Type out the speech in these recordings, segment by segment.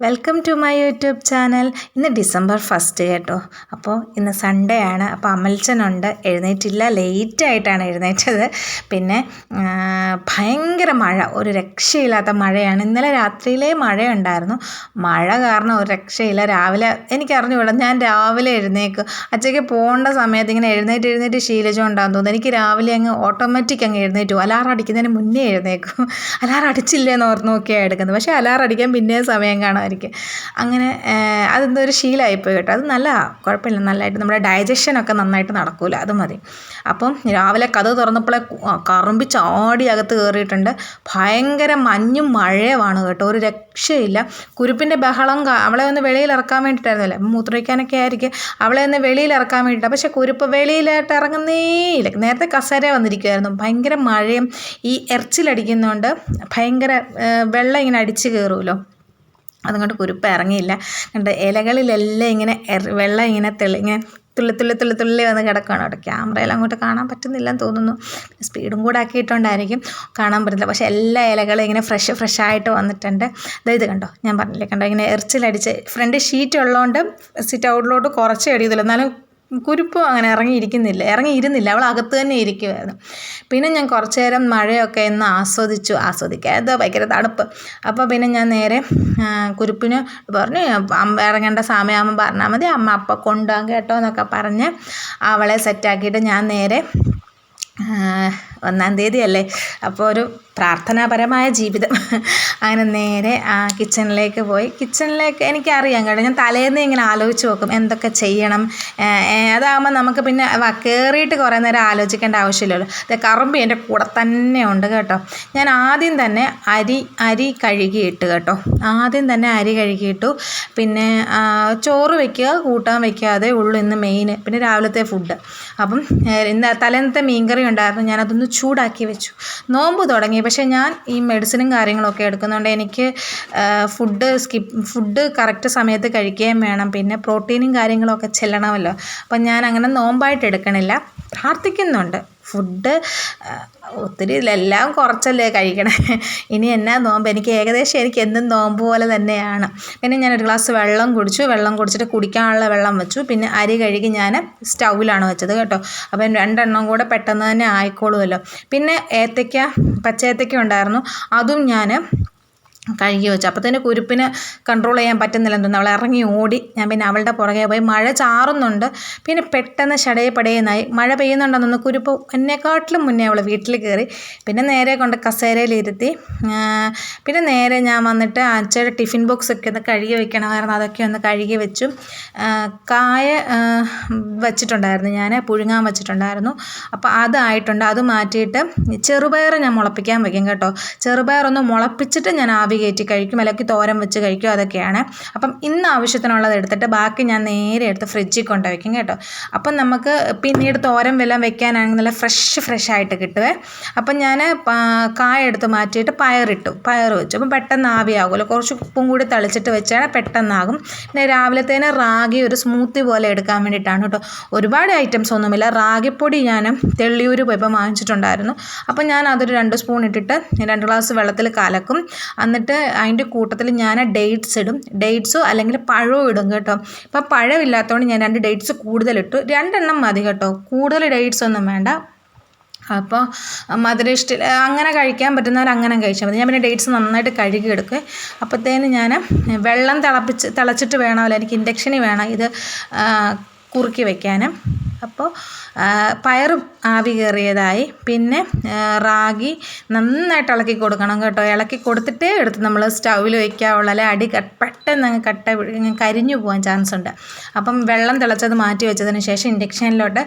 Welcome to my YouTube channel. ഇന്ന് December 1 കേട്ടോ. അപ്പോൾ ഇന്ന് സൺഡേ ആണ്. അപ്പോൾ അമൽച്ചനുണ്ട്, എഴുന്നേറ്റില്ല, ലേറ്റായിട്ടാണ് എഴുന്നേറ്റത്. പിന്നെ ഭയങ്കര മഴ, ഒരു രക്ഷയില്ലാത്ത മഴയാണ്. ഇന്നലെ രാത്രിയിലേ മഴയുണ്ടായിരുന്നു. മഴ കാരണം ഒരു രക്ഷയില്ല. രാവിലെ എനിക്കറിഞ്ഞുകൂടാ, ഞാൻ രാവിലെ എഴുന്നേക്കും. അച്ഛയ്ക്ക് പോകേണ്ട സമയത്ത് ഇങ്ങനെ എഴുന്നേറ്റ് ശീലിച്ചുകൊണ്ടാന്ന് തോന്നുന്നു. എനിക്ക് രാവിലെ അങ്ങ് ഓട്ടോമാറ്റിക് അങ്ങ് എഴുന്നേറ്റു. അലാറം അടിക്കുന്നതിന് മുന്നേ എഴുന്നേക്കും. അലാറം അടിച്ചില്ലേന്ന് ഓർത്ത് നോക്കിയാണ് എടുക്കുന്നത്. പക്ഷേ അലാറം അടിക്കാൻ പിന്നെയും സമയം കാണാമായിരിക്കും. അങ്ങനെ അതെന്തോ ഒരു ശീലമായിപ്പോയി കേട്ടോ. അത് നല്ലതാണ്, കുഴപ്പമില്ല. നല്ലതായിട്ട് നമ്മുടെ ഡൈജഷനൊക്കെ നന്നായിട്ട് നടക്കൂല, അത് മതി. അപ്പം രാവിലെ കതക് തുറന്നപ്പോഴേ കറുമ്പി ചാടി അകത്ത് കയറിയിട്ടുണ്ട്. ഭയങ്കര മഞ്ഞും മഴയുമാണ് കേട്ടോ, ഒരു രക്ഷയില്ല. കുരുപ്പിൻ്റെ ബഹളം, അവളെ ഒന്ന് വെളിയിൽ ഇറക്കാൻ വേണ്ടിയിട്ടായിരുന്നല്ലേ, മൂത്രമൊഴിക്കാനൊക്കെ ആയിരിക്കും. അവളെ ഒന്ന് വെളിയിൽ ഇറക്കാൻ വേണ്ടിയിട്ടാണ്. പക്ഷേ കുരുപ്പ് വെളിയിലായിട്ട് ഇറങ്ങുന്നേയില്ല. നേരത്തെ കസേര വന്നിരിക്കുമായിരുന്നു. ഭയങ്കര മഴയും ഈ എർച്ചിലടിക്കുന്നതുകൊണ്ട് ഭയങ്കര വെള്ളം ഇങ്ങനെ അടിച്ച് കയറുമല്ലോ, അതുകൊണ്ട് കുരുപ്പ് ഇറങ്ങിയില്ല. കണ്ട് ഇലകളിലെല്ലാം ഇങ്ങനെ വെള്ളം ഇങ്ങനെ ഇങ്ങനെ തുള്ളി വന്ന് കിടക്കുകയാണ് കേട്ടോ. ക്യാമറയിൽ അങ്ങോട്ട് കാണാൻ പറ്റുന്നില്ലെന്ന് തോന്നുന്നു. സ്പീഡും കൂടെ ആക്കിയിട്ടുണ്ടായിരിക്കും, കാണാൻ പറ്റില്ല. പക്ഷേ എല്ലാ ഇലകളും ഇങ്ങനെ ഫ്രഷായിട്ട് വന്നിട്ടുണ്ട്. ഇത് കണ്ടോ, ഞാൻ പറഞ്ഞില്ലേ, കണ്ടോ ഇങ്ങനെ എർച്ചിലടിച്ച്. ഫ്രണ്ട് ഷീറ്റ് ഉള്ളതുകൊണ്ട് സിറ്റ് ഔട്ടിലോട്ട് കുറച്ചേ അടിയതുള്ളൂ, എന്നാലും കുരുപ്പ് അങ്ങനെ ഇറങ്ങിയിരുന്നില്ല. അവൾ അകത്ത് തന്നെ ഇരിക്കുമായിരുന്നു. പിന്നെ ഞാൻ കുറച്ച് നേരം മഴയൊക്കെ ഒന്ന് ആസ്വദിക്കാതെ ഭയങ്കര തണുപ്പ്. അപ്പോൾ പിന്നെ ഞാൻ നേരെ കുരുപ്പിന് പറഞ്ഞു, ഇറങ്ങേണ്ട സമയമാകുമ്പോൾ പറഞ്ഞാൽ മതി, അമ്മ അപ്പം കൊണ്ടുപോകാം കേട്ടോ എന്നൊക്കെ പറഞ്ഞ് അവളെ സെറ്റാക്കിയിട്ട് ഞാൻ നേരെ 1-ാം തീയതി അല്ലേ, അപ്പോൾ ഒരു പ്രാർത്ഥനാപരമായ ജീവിതം. അങ്ങനെ നേരെ കിച്ചണിലേക്ക് പോയി. എനിക്കറിയാം കേട്ടോ, ഞാൻ തലേന്ന് ഇങ്ങനെ ആലോചിച്ച് നോക്കും എന്തൊക്കെ ചെയ്യണം. അതാകുമ്പോൾ നമുക്ക് പിന്നെ കയറിയിട്ട് കുറേ നേരം ആലോചിക്കേണ്ട ആവശ്യമില്ലല്ലോ. കറുമ്പി എൻ്റെ കൂടെ തന്നെ ഉണ്ട് കേട്ടോ. ഞാൻ ആദ്യം തന്നെ അരി കഴുകിയിട്ട് കേട്ടോ, അരി കഴുകിയിട്ടു. പിന്നെ ചോറ് വയ്ക്കുക, കൂട്ടാൻ വയ്ക്കാതെ ഉള്ളു ഇന്ന് മെയിൻ. പിന്നെ രാവിലത്തെ ഫുഡ്. അപ്പം ഇന്ന് തലേന്നത്തെ മീൻകറി ഉണ്ടായിരുന്നു, ഞാനതൊന്ന് ചൂടാക്കി വെച്ചു. നോമ്പ് തുടങ്ങി. പക്ഷേ ഞാൻ ഈ മെഡിസിനും കാര്യങ്ങളൊക്കെ എടുക്കുന്നതുകൊണ്ട് എനിക്ക് ഫുഡ് കറക്റ്റ് സമയത്ത് കഴിക്കുകയും വേണം. പിന്നെ പ്രോട്ടീനും കാര്യങ്ങളൊക്കെ ചെല്ലണമല്ലോ. അപ്പം ഞാൻ അങ്ങനെ നോമ്പായിട്ട് എടുക്കണില്ല, പ്രാർത്ഥിക്കുന്നുണ്ട്. ഫുഡ് ഒത്തിരി എല്ലാം കുറച്ചല്ലേ കഴിക്കണേ. ഇനി എന്നാ നോമ്പ്, എനിക്ക് എന്നും നോമ്പ് പോലെ തന്നെയാണ്. പിന്നെ ഞാനൊരു ഗ്ലാസ് വെള്ളം കുടിച്ചിട്ട് കുടിക്കാനുള്ള വെള്ളം വെച്ചു. പിന്നെ അരി കഴുകി ഞാൻ സ്റ്റൗവിലാണ് വെച്ചത് കേട്ടോ. അപ്പം 2 കൂടെ പെട്ടെന്ന് തന്നെ ആയിക്കോളുമല്ലോ. പിന്നെ പച്ച ഏത്തയ്ക്ക ഉണ്ടായിരുന്നു, അതും ഞാൻ കഴുകി വെച്ചു. അപ്പോൾ തന്നെ കുരുപ്പിന് കൺട്രോൾ ചെയ്യാൻ പറ്റുന്നില്ലെന്ന് തോന്നുന്നു. അവൾ ഇറങ്ങി ഓടി. ഞാൻ പിന്നെ അവളുടെ പുറകെ പോയി. മഴ ചാറുന്നുണ്ട്. പിന്നെ പെട്ടെന്ന് പടയെന്നായി. മഴ പെയ്യുന്നുണ്ടെന്നൊന്ന് കുരുപ്പ് എന്നെക്കാട്ടിലും മുന്നേ അവൾ വീട്ടിൽ കയറി. പിന്നെ നേരെ കൊണ്ട് കസേരയിലിരുത്തി. പിന്നെ നേരെ ഞാൻ വന്നിട്ട് അച്ഛയുടെ ടിഫിൻ ബോക്സൊക്കെ ഒന്ന് കഴുകി വെക്കണമായിരുന്നു, അതൊക്കെ ഒന്ന് കഴുകി വെച്ചു. കായ വെച്ചിട്ടുണ്ടായിരുന്നു, ഞാൻ പുഴുങ്ങാൻ വെച്ചിട്ടുണ്ടായിരുന്നു. അപ്പോൾ അതായിട്ടുണ്ട്. അത് മാറ്റിയിട്ട് ചെറുപയർ ഞാൻ മുളപ്പിക്കാൻ വയ്ക്കും കേട്ടോ. ചെറുപയറൊന്ന് മുളപ്പിച്ചിട്ട് ഞാൻ ആവി കയറ്റി കഴിക്കും, അല്ലെങ്കിൽ തോരൻ വെച്ച് കഴിക്കും, അതൊക്കെയാണ്. അപ്പം ഇന്ന് ആവശ്യത്തിനുള്ളത് എടുത്തിട്ട് ബാക്കി ഞാൻ നേരെ എടുത്ത് ഫ്രിഡ്ജിൽ കൊണ്ട് വയ്ക്കും കേട്ടോ. അപ്പം നമുക്ക് പിന്നീട് തോരൻ വല്ലതും വെക്കാനാണെങ്കിൽ നല്ല ഫ്രഷ് ആയിട്ട് കിട്ടുമേ. അപ്പം ഞാൻ കായ എടുത്ത് മാറ്റിയിട്ട് പയർ വെച്ചു. അപ്പം പെട്ടെന്ന് ആവിയാകുമല്ലോ. കുറച്ച് ഉപ്പും കൂടി തളിച്ചിട്ട് വെച്ചാൽ പെട്ടെന്നാകും. പിന്നെ രാവിലത്തേന് റാഗി ഒരു സ്മൂത്തി പോലെ എടുക്കാൻ വേണ്ടിയിട്ടാണ് കേട്ടോ. ഒരുപാട് ഐറ്റംസ് ഒന്നുമില്ല. റാഗിപ്പൊടി ഞാൻ തെള്ളിയൂർ പോയപ്പോൾ വാങ്ങിച്ചിട്ടുണ്ടായിരുന്നു. അപ്പം ഞാൻ അതൊരു 2 സ്പൂൺ ഇട്ടിട്ട് 2 ഗ്ലാസ് വെള്ളത്തിൽ കലക്കും. എന്നിട്ട് അതിൻ്റെ കൂട്ടത്തിൽ ഞാൻ ഡേറ്റ്സ് ഇടും. ഡേറ്റ്സോ അല്ലെങ്കിൽ പഴവും ഇടും കേട്ടോ. ഇപ്പം പഴമില്ലാത്തതുകൊണ്ട് ഞാൻ 2 ഡേറ്റ്സ് കൂടുതലിട്ടു. 2 മതി കേട്ടോ, കൂടുതൽ ഡേറ്റ്സ് ഒന്നും വേണ്ട. അപ്പോൾ മധുരം അങ്ങനെ കഴിക്കാൻ പറ്റുന്നവർ അങ്ങനെ കഴിച്ചാൽ മതി. ഞാൻ പിന്നെ ഡേറ്റ്സ് നന്നായിട്ട് കഴുകി എടുക്കുക. അപ്പോഴത്തേന് ഞാൻ വെള്ളം തിളച്ചിട്ട് വേണമല്ലോ, എനിക്ക് ഇൻഡക്ഷനിൽ വേണം ഇത് കുറുക്കി വയ്ക്കാനും. അപ്പോൾ പയറും ആവി കയറിയതായി. പിന്നെ റാഗി നന്നായിട്ട് ഇളക്കി കൊടുക്കണം കേട്ടോ. ഇളക്കി കൊടുത്തിട്ടേ എടുത്ത് നമ്മൾ സ്റ്റൗവിൽ വയ്ക്കാവുള്ളൂ, അല്ലെ പെട്ടെന്ന് അങ്ങ് കരിഞ്ഞു പോകാൻ ചാൻസ് ഉണ്ട്. അപ്പം വെള്ളം തിളച്ചത് മാറ്റി വെച്ചതിന് ശേഷം ഇൻഡക്ഷനിലോട്ട്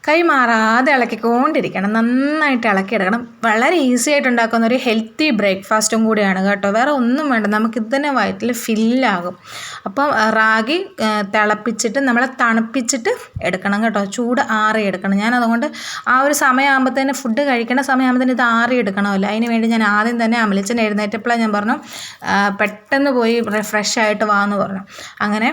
കൈമാറാതെ ഇളക്കിക്കൊണ്ടിരിക്കണം, നന്നായിട്ട് ഇളക്കിയെടുക്കണം. വളരെ ഈസി ആയിട്ട് ഉണ്ടാക്കുന്ന ഒരു ഹെൽത്തി ബ്രേക്ക്ഫാസ്റ്റും കൂടിയാണ് കേട്ടോ. വേറെ ഒന്നും വേണ്ട, നമുക്കിത് തന്നെ വയറ്റിൽ ഫില്ലാകും. അപ്പം റാഗി തിളപ്പിച്ചിട്ട് നമ്മളെ തണുപ്പിച്ചിട്ട് എടുക്കണം കേട്ടോ, ചൂട് ആറി എടുക്കണം. ഞാൻ അതുകൊണ്ട് ആ ഒരു സമയമാകുമ്പോഴത്തേന്, ഫുഡ് കഴിക്കേണ്ട സമയമാകുമ്പോഴത്തേന് ഇത് ആറി എടുക്കണമല്ലോ. അതിന് വേണ്ടി ഞാൻ ആദ്യം തന്നെ അമലിച്ചൻ എഴുന്നേറ്റപ്പോഴാണ് ഞാൻ പറഞ്ഞു പെട്ടെന്ന് പോയി ഫ്രഷായിട്ട് വാന്ന് പറഞ്ഞു. അങ്ങനെ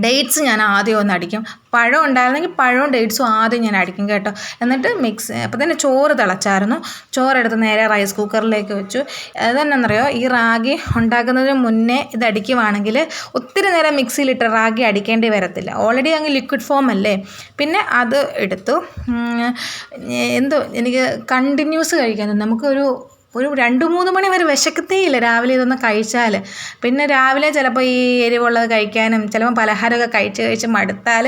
ഡേറ്റ്സ് ഞാൻ ആദ്യം ഒന്ന് അടിക്കും. പഴം ഉണ്ടായിരുന്നെങ്കിൽ പഴവും ഡേറ്റ്സും ആദ്യം ഞാൻ അടിക്കും കേട്ടോ. എന്നിട്ട് മിക്സ്. അപ്പോൾ തന്നെ ചോറ് തിളച്ചായിരുന്നു. ചോറെടുത്ത് നേരെ റൈസ് കുക്കറിലേക്ക് വെച്ചു. അതെന്നറിയോ, ഈ റാഗി ഉണ്ടാക്കുന്നതിന് മുന്നേ ഇത് അടിക്കുവാണെങ്കിൽ ഒത്തിരി നേരം മിക്സിയിലിട്ട് റാഗി അടിക്കേണ്ടി വരത്തില്ല. ഓൾറെഡി അങ്ങ് ലിക്വിഡ് ഫോം അല്ലേ. പിന്നെ അത് എടുത്തു. എന്തോ എനിക്ക് കണ്ടിന്യൂസ് കഴിക്കാൻ തോന്നും. നമുക്കൊരു 2-3 മണി വരെ വിശക്കത്തേയില്ല രാവിലെ ഇതൊന്ന് കഴിച്ചാൽ. പിന്നെ രാവിലെ ചിലപ്പോൾ ഈ എരിവുള്ളത് കഴിക്കാനും ചിലപ്പോൾ പലഹാരമൊക്കെ കഴിച്ച് മടുത്താൽ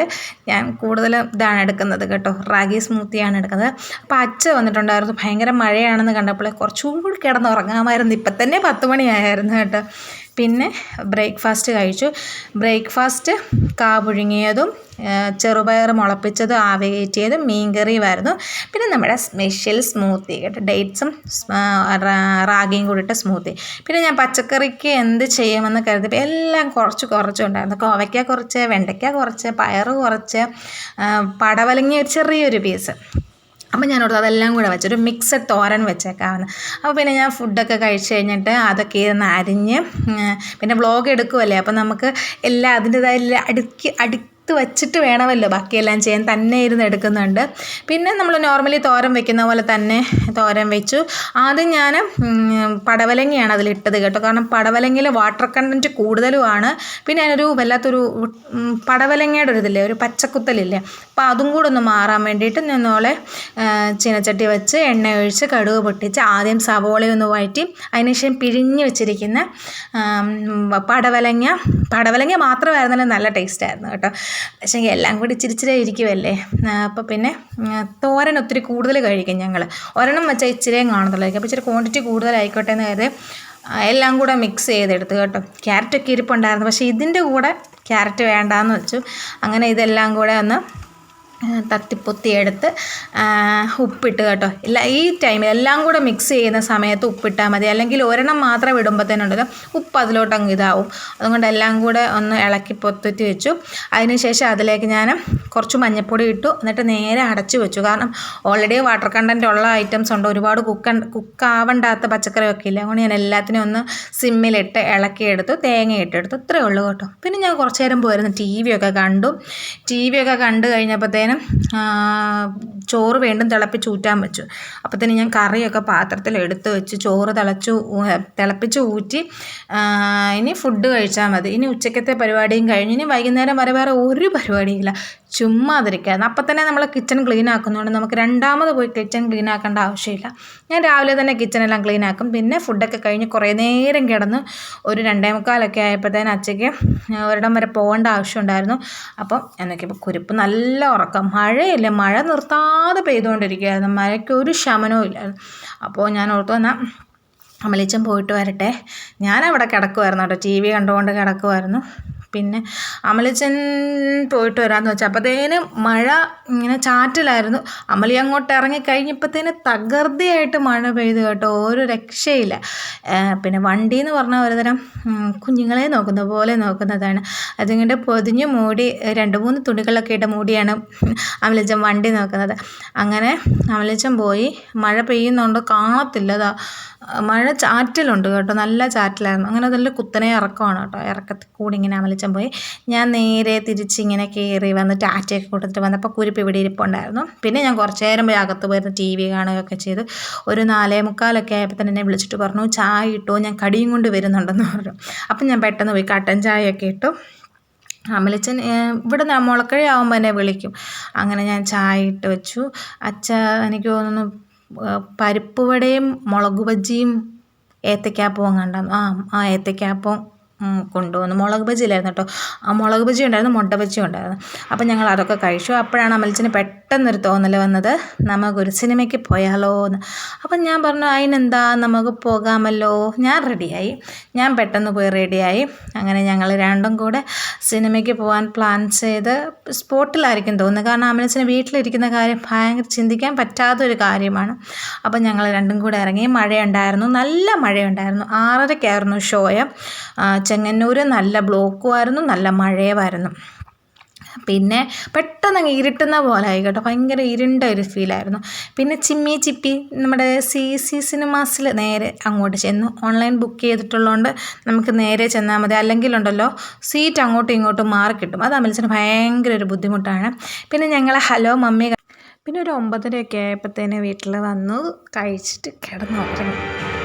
ഞാൻ കൂടുതലും ഇതാണ് എടുക്കുന്നത് കേട്ടോ, റാഗി സ്മൂത്തിയാണ് എടുക്കുന്നത്. അപ്പോൾ അച്ഛ വന്നിട്ടുണ്ടായിരുന്നു. ഭയങ്കര മഴയാണെന്ന് കണ്ടപ്പോൾ കുറച്ചും കൂടി കിടന്ന് ഉറങ്ങാമായിരുന്നു. ഇപ്പം തന്നെ 10 മണിയായിരുന്നു കേട്ടോ. പിന്നെ ബ്രേക്ക്ഫാസ്റ്റ് കഴിച്ചു. ബ്രേക്ക്ഫാസ്റ്റ് കാ പുഴുങ്ങിയതും ചെറുപയർ മുളപ്പിച്ചതും ആവി കയറ്റിയതും മീൻകറിയുമായിരുന്നു. പിന്നെ നമ്മുടെ സ്പെഷ്യൽ സ്മൂത്തി കേട്ടോ, ഡേറ്റ്സും റാഗിയും കൂടിയിട്ട് സ്മൂത്തി. പിന്നെ ഞാൻ പച്ചക്കറിക്ക് എന്ത് ചെയ്യുമെന്ന് കരുതിയപ്പോൾ എല്ലാം കുറച്ചുണ്ടായിരുന്നു. കോവയ്ക്ക കുറച്ച്, വെണ്ടയ്ക്ക കുറച്ച്, പയറ് കുറച്ച്, പടവലങ്ങ ചെറിയൊരു പീസ്. അപ്പോൾ ഞാനോർത്ത് അതെല്ലാം കൂടെ വെച്ചൊരു മിക്സഡ് തോരൻ വെച്ചേക്കാമെന്ന്. അപ്പോൾ പിന്നെ ഞാൻ ഫുഡൊക്കെ കഴിച്ച് കഴിഞ്ഞിട്ട് അതൊക്കെ ഇരുന്ന് അരിഞ്ഞ്, പിന്നെ വ്ളോഗ് എടുക്കുമല്ലേ, അപ്പോൾ നമുക്ക് എല്ലാം അതിൻ്റേതായ അടുത്ത് വച്ചിട്ട് വേണമല്ലോ ബാക്കിയെല്ലാം ചെയ്യാൻ. തന്നെ ഇരുന്ന് എടുക്കുന്നുണ്ട്. പിന്നെ നമ്മൾ നോർമലി തോരൻ വെക്കുന്ന പോലെ തന്നെ തോരൻ വെച്ചു. ആദ്യം ഞാൻ പടവലങ്ങയാണ് അതിലിട്ടത് കേട്ടോ, കാരണം പടവലങ്ങയിൽ വാട്ടർ കണ്ടൻറ്റ് കൂടുതലുമാണ്. പിന്നെ അതിനൊരു വല്ലാത്തൊരു പടവലങ്ങയുടെ ഒരു ഇതില്ലേ, ഒരു പച്ചക്കുത്തലില്ലേ, അപ്പോൾ അതും കൂടെ ഒന്ന് മാറാൻ വേണ്ടിയിട്ട് ഞാൻ നോളെ ചീനച്ചട്ടി വെച്ച് എണ്ണ ഒഴിച്ച് കടുക് പൊട്ടിച്ച് ആദ്യം സവോളയൊന്ന് വഴറ്റി അതിനുശേഷം പിഴിഞ്ഞ് വെച്ചിരിക്കുന്ന പടവലങ്ങ മാത്രമായിരുന്നാലും നല്ല ടേസ്റ്റായിരുന്നു കേട്ടോ. പക്ഷേ എല്ലാം കൂടി ഇച്ചിരി ഇരിക്കുമല്ലേ. അപ്പോൾ പിന്നെ തോരൻ ഒത്തിരി കൂടുതൽ കഴിക്കും ഞങ്ങൾ. ഒരെണ്ണം വെച്ചാൽ ഇച്ചിരിയും കാണത്തുള്ളൂ. അപ്പോൾ ഇച്ചിരി ക്വാണ്ടിറ്റി കൂടുതലായിക്കോട്ടെ എന്ന് കരുതി എല്ലാം കൂടെ മിക്സ് ചെയ്തെടുത്ത് കേട്ടോ. ക്യാരറ്റൊക്കെ ഇരിപ്പുണ്ടായിരുന്നു, പക്ഷേ ഇതിൻ്റെ കൂടെ ക്യാരറ്റ് വേണ്ടാന്ന് വെച്ചു. അങ്ങനെ ഇതെല്ലാം കൂടെ ഒന്ന് തത്തിപ്പൊത്തി എടുത്ത് ഉപ്പിട്ട് കേട്ടോ. ഈ ടൈമിൽ എല്ലാം കൂടെ മിക്സ് ചെയ്യുന്ന സമയത്ത് ഉപ്പിട്ടാൽ മതി, അല്ലെങ്കിൽ ഒരെണ്ണം മാത്രം ഇടുമ്പോഴത്തേനുണ്ടല്ലോ ഉപ്പ് അതിലോട്ടങ്ങ് ഇതാവും. അതുകൊണ്ട് എല്ലാം കൂടെ ഒന്ന് ഇളക്കി പൊത്തി വെച്ചു. അതിനുശേഷം അതിലേക്ക് ഞാൻ കുറച്ച് മഞ്ഞൾപ്പൊടി ഇട്ടു. എന്നിട്ട് നേരെ അടച്ചു വെച്ചു. കാരണം ഓൾറെഡി വാട്ടർ കണ്ടൻറ്റ് ഉള്ള ഐറ്റംസ് ഉണ്ട്, ഒരുപാട് കുക്കാവണ്ടാത്ത പച്ചക്കറിയൊക്കെ ഇല്ല. അതുകൊണ്ട് ഞാൻ എല്ലാത്തിനും ഒന്ന് സിമ്മിലിട്ട് ഇളക്കിയെടുത്തു, തേങ്ങ ഇട്ടെടുത്തു. ഇത്രയേ ഉള്ളൂ കേട്ടോ. പിന്നെ ഞാൻ കുറച്ച് നേരം പോയിരുന്നു ടി വി ഒക്കെ കണ്ടു കഴിഞ്ഞപ്പോഴത്തേനും ചോറ് വീണ്ടും തിളപ്പിച്ച് വെച്ചു. അപ്പോഴത്തേന് ഞാൻ കറിയൊക്കെ പാത്രത്തിൽ എടുത്ത് വെച്ച് ചോറ് തിളപ്പിച്ച് ഊറ്റി ഇനി ഫുഡ് കഴിച്ചാൽ മതി. ഇനി ഉച്ചക്കത്തെ പരിപാടിയും കഴിഞ്ഞ് ഇനി വൈകുന്നേരം വരെ വേറെ ഒരു പരിപാടിയില്ല, ചുമ്മാ അതിരിക്കായിരുന്നു. അപ്പം തന്നെ നമ്മൾ കിച്ചൺ ക്ലീൻ ആക്കുന്നതുകൊണ്ട് നമുക്ക് രണ്ടാമത് പോയി കിച്ചൺ ക്ലീൻ ആക്കേണ്ട ആവശ്യമില്ല. ഞാൻ രാവിലെ തന്നെ കിച്ചണെല്ലാം ക്ലീൻ ആക്കും. പിന്നെ ഫുഡൊക്കെ കഴിഞ്ഞ് കുറേ നേരം കിടന്ന് ഒരു 2:45 ആയപ്പോഴത്തേന് അച്ഛയ്ക്ക് ഒരിടം വരെ പോകേണ്ട ആവശ്യമുണ്ടായിരുന്നു. അപ്പം എന്നൊക്കെയപ്പോൾ കുരിപ്പ് നല്ല ഉറക്കം. മഴയില്ല, മഴ നിർത്താതെ പെയ്തുകൊണ്ടിരിക്കുകയായിരുന്നു, മഴയ്ക്ക് ഒരു ശമനവും ഇല്ലായിരുന്നു. അപ്പോൾ ഞാൻ ഓർത്തു എന്നാൽ അമലിച്ചൻ പോയിട്ട് വരട്ടെ. ഞാനവിടെ കിടക്കുമായിരുന്നു കേട്ടോ, ടി വി കണ്ടുകൊണ്ട് കിടക്കുമായിരുന്നു. പിന്നെ അമലിച്ചൻ പോയിട്ട് വരാമെന്ന് വെച്ചാൽ അപ്പോഴത്തേന് മഴ ഇങ്ങനെ ചാറ്റലായിരുന്നു. അമലി അങ്ങോട്ട് ഇറങ്ങിക്കഴിഞ്ഞപ്പോഴത്തേന് തകൃതിയായിട്ട് മഴ പെയ്തു കേട്ടോ, ഒരു രക്ഷയില്ല. പിന്നെ വണ്ടി എന്ന് പറഞ്ഞാൽ ഒരുതരം കുഞ്ഞുങ്ങളെ നോക്കുന്ന പോലെ നോക്കുന്നതാണ്. അതിങ്ങോട്ട് പൊതിഞ്ഞ് മൂടി 2-3 തുണികളൊക്കെ ഇട്ട് മൂടിയാണ് അമലിച്ചൻ വണ്ടി നോക്കുന്നത്. അങ്ങനെ അമലിച്ചൻ പോയി. മഴ പെയ്യുന്നുണ്ട് കാണത്തില്ലതാ, മഴ ചാറ്റലുണ്ട് കേട്ടോ, നല്ല ചാറ്റലായിരുന്നു. അങ്ങനെ നല്ല കുത്തനെ ഇറക്കമാണ് കേട്ടോ. ഇറക്കത്തിൽ കൂടി ഇങ്ങനെ അമലിച്ചൻ പോയി. ഞാൻ നേരെ തിരിച്ചിങ്ങനെ കയറി വന്ന് ടാറ്റയൊക്കെ കൊടുത്തിട്ട് വന്നപ്പോൾ കുരിപ്പ് ഇവിടെ ഇരിപ്പുണ്ടായിരുന്നു. പിന്നെ ഞാൻ കുറച്ച് നേരം പോയി അകത്ത് പോയിരുന്നു ടി വി കാണുകയൊക്കെ ചെയ്തു. ഒരു 4:45 ആയപ്പോൾ തന്നെ എന്നെ വിളിച്ചിട്ട് പറഞ്ഞു ചായ ഇട്ടോ, ഞാൻ കടിയും കൊണ്ട് വരുന്നുണ്ടെന്ന് പറഞ്ഞു. അപ്പം ഞാൻ പെട്ടെന്ന് പോയി കട്ടൻ ചായയൊക്കെ ഇട്ടു. അമലിച്ചൻ ഇവിടെ മുളക്കഴി ആകുമ്പോൾ എന്നെ വിളിക്കും. അങ്ങനെ ഞാൻ ചായ ഇട്ട് വെച്ചു. എനിക്ക് തോന്നുന്നു പരിപ്പ് വടയും മുളക് ബജിയും ഏത്തയ്ക്കാപ്പവും കണ്ടായിരുന്നു. ഏത്തയ്ക്കാപ്പവും കൊണ്ടുവന്നു. മുളക് ബജിയിലായിരുന്നു കേട്ടോ. മുളക് ബജി ഉണ്ടായിരുന്നു, മുട്ട ബജി ഉണ്ടായിരുന്നു. അപ്പം ഞങ്ങൾ അതൊക്കെ കഴിച്ചു. അപ്പോഴാണ് അമലിച്ചന് പെട്ടെന്നൊരു തോന്നൽ വന്നത്, നമുക്കൊരു സിനിമയ്ക്ക് പോയാലോ എന്ന്. അപ്പം ഞാൻ പറഞ്ഞു അതിനെന്താ, നമുക്ക് പോകാമല്ലോ. ഞാൻ പെട്ടെന്ന് പോയി റെഡിയായി. അങ്ങനെ ഞങ്ങൾ രണ്ടും കൂടെ സിനിമയ്ക്ക് പോകാൻ പ്ലാൻ ചെയ്ത് സ്പോട്ടിലായിരിക്കും തോന്നുന്നത്. കാരണം അമലിച്ചന് വീട്ടിലിരിക്കുന്ന കാര്യം ഭയങ്കര ചിന്തിക്കാൻ പറ്റാത്തൊരു കാര്യമാണ്. അപ്പം ഞങ്ങൾ രണ്ടും കൂടെ ഇറങ്ങി. മഴയുണ്ടായിരുന്നു, നല്ല മഴയുണ്ടായിരുന്നു. 6:30 ഷോയെ. ചെങ്ങന്നൂർ നല്ല ബ്ലോക്കുമായിരുന്നു, നല്ല മഴയുമായിരുന്നു. പിന്നെ പെട്ടെന്ന് അങ്ങ് ഇരുട്ടുന്ന പോലെ ആയി കേട്ടോ, ഭയങ്കര ഇരുണ്ട ഒരു ഫീലായിരുന്നു. പിന്നെ ചിമ്മി ചിപ്പി നമ്മുടെ CC സിനിമാസിൽ നേരെ അങ്ങോട്ട് ചെന്നു. ഓൺലൈൻ ബുക്ക് ചെയ്തിട്ടുള്ളതുകൊണ്ട് നമുക്ക് നേരെ ചെന്നാൽ മതി, അല്ലെങ്കിലുണ്ടല്ലോ സീറ്റ് അങ്ങോട്ടും ഇങ്ങോട്ടും മാറി കിട്ടും. അത് അമൽച്ചന് ഭയങ്കര ഒരു ബുദ്ധിമുട്ടാണ്. പിന്നെ ഞങ്ങൾ ഹലോ മമ്മി പിന്നെ ഒരു 9:30 ആയപ്പോഴത്തേന് വീട്ടിൽ വന്നു, കഴിച്ചിട്ട് കിടന്നുറങ്ങി.